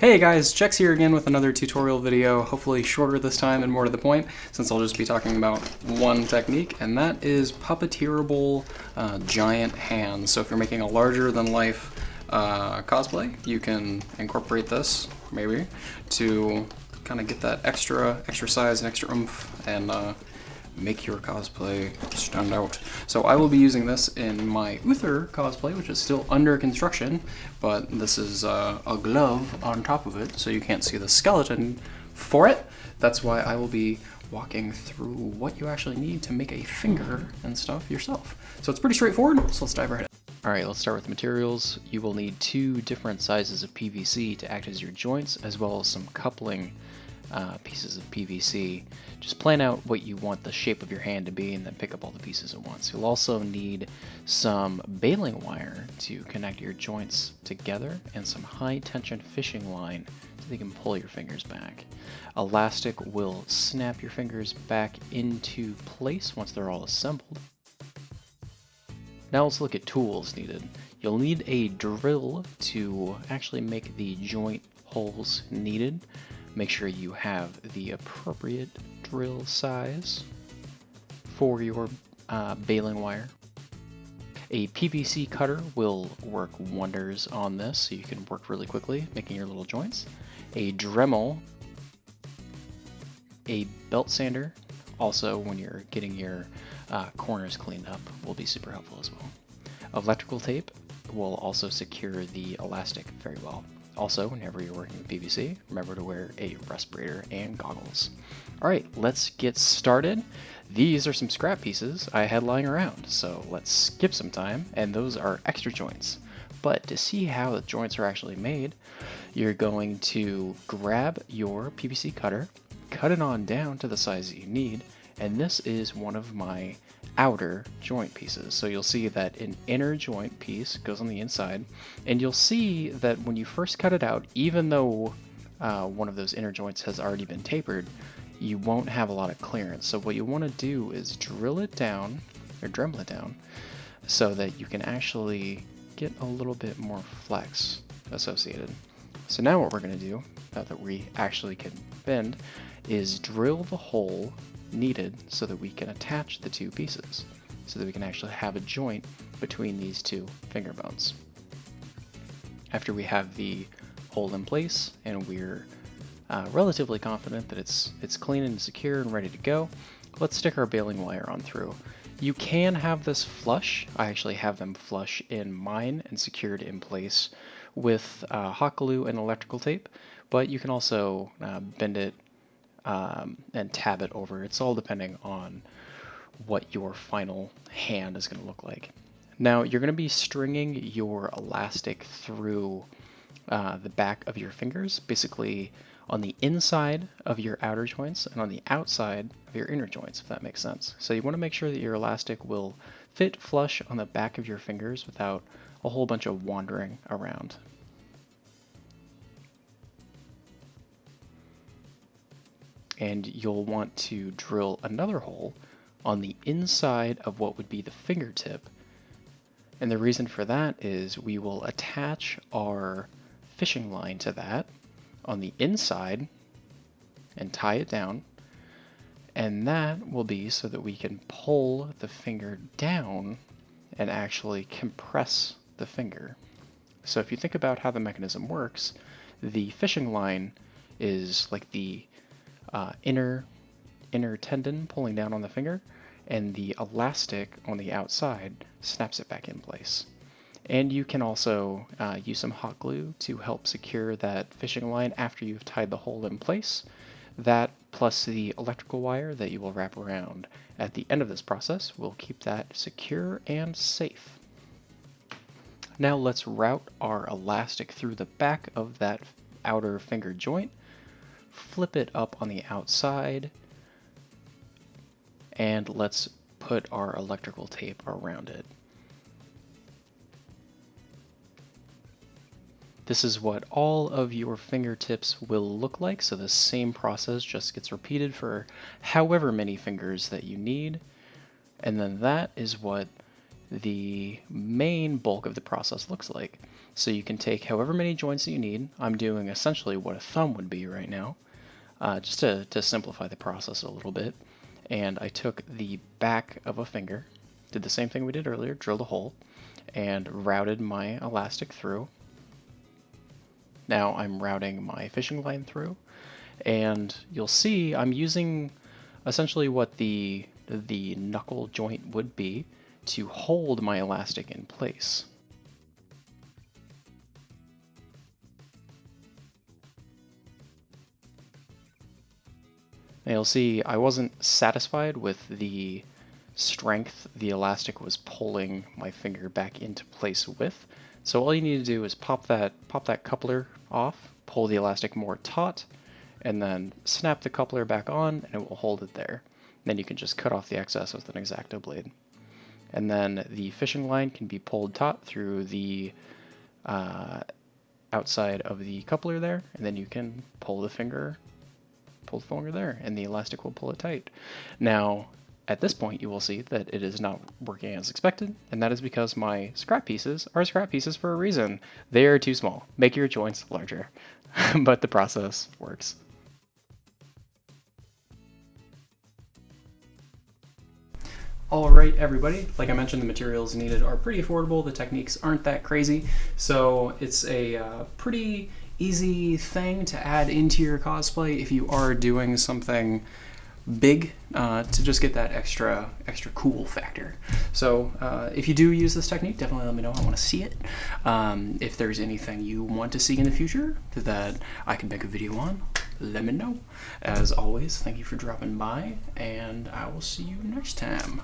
Hey guys, Chex here again with another tutorial video, hopefully shorter this time and more to the point, since I'll just be talking about one technique, and that is puppeteerable giant hands. So if you're making a larger than life cosplay, you can incorporate this, maybe, to kind of get that extra size and extra oomph and make your cosplay stand out. So I will be using this in my Uther cosplay, which is still under construction, but this is a glove on top of it, so you can't see the skeleton for it. That's why I will be walking through what you actually need to make a finger and stuff yourself. So it's pretty straightforward, so let's dive right in. Alright, let's start with materials. You will need 2 different sizes of PVC to act as your joints, as well as some coupling pieces of PVC. Just plan out what you want the shape of your hand to be and then pick up all the pieces at once. You'll also need some baling wire to connect your joints together and some high tension fishing line so you can pull your fingers back. Elastic will snap your fingers back into place once they're all assembled. Now let's look at tools needed. You'll need a drill to actually make the joint holes needed. Make sure you have the appropriate drill size for your baling wire. A PVC cutter will work wonders on this, so you can work really quickly making your little joints. A Dremel, a belt sander, also when you're getting your corners cleaned up, will be super helpful as well. Electrical tape will also secure the elastic very well. Also, whenever you're working with PVC, remember to wear a respirator and goggles. Alright, let's get started. These are some scrap pieces I had lying around, so let's skip some time, and those are extra joints. But to see how the joints are actually made, you're going to grab your PVC cutter, cut it on down to the size that you need, and this is one of my outer joint pieces. So you'll see that an inner joint piece goes on the inside, and you'll see that when you first cut it out, even though one of those inner joints has already been tapered, you won't have a lot of clearance. So what you want to do is drill it down, or Dremel it down, so that you can actually get a little bit more flex associated. So now what we're going to do, now that we actually can bend, is drill the hole needed so that we can attach the 2 pieces, so that we can actually have a joint between these 2 finger bones. After we have the hole in place and we're relatively confident that it's clean and secure and ready to go, let's stick our baling wire on through. You can have this flush. I actually have them flush in mine and secured in place with hot glue and electrical tape, but you can also bend it and tab it over. It's all depending on what your final hand is going to look like. Now you're going to be stringing your elastic through the back of your fingers, basically on the inside of your outer joints and on the outside of your inner joints, if that makes sense. So you want to make sure that your elastic will fit flush on the back of your fingers without a whole bunch of wandering around. And you'll want to drill another hole on the inside of what would be the fingertip. And the reason for that is we will attach our fishing line to that on the inside and tie it down. And that will be so that we can pull the finger down and actually compress the finger. So if you think about how the mechanism works, the fishing line is like the inner tendon pulling down on the finger, and the elastic on the outside snaps it back in place. And you can also use some hot glue to help secure that fishing line after you've tied the hole in place. That plus the electrical wire that you will wrap around at the end of this process will keep that secure and safe. Now let's route our elastic through the back of that outer finger joint, flip it up on the outside, and let's put our electrical tape around it. This is what all of your fingertips will look like, so the same process just gets repeated for however many fingers that you need, and then that is what the main bulk of the process looks like. So you can take however many joints that you need. I'm doing essentially what a thumb would be right now, just to simplify the process a little bit. And I took the back of a finger, did the same thing we did earlier, drilled a hole, and routed my elastic through. Now I'm routing my fishing line through, and you'll see I'm using essentially what the knuckle joint would be to hold my elastic in place. Now you'll see I wasn't satisfied with the strength the elastic was pulling my finger back into place with. So all you need to do is pop that coupler off, pull the elastic more taut, and then snap the coupler back on and it will hold it there. Then you can just cut off the excess with an X-Acto blade. And then the fishing line can be pulled taut through the outside of the coupler there, and then you can pull the finger there, and the elastic will pull it tight. Now, at this point, you will see that it is not working as expected, and that is because my scrap pieces are scrap pieces for a reason. They are too small. Make your joints larger. But the process works. Alright everybody, like I mentioned, the materials needed are pretty affordable, the techniques aren't that crazy, so it's a pretty easy thing to add into your cosplay if you are doing something big, to just get that extra cool factor. So if you do use this technique, definitely let me know. I want to see it. If there's anything you want to see in the future that I can make a video on, let me know. As always, thank you for dropping by, and I will see you next time.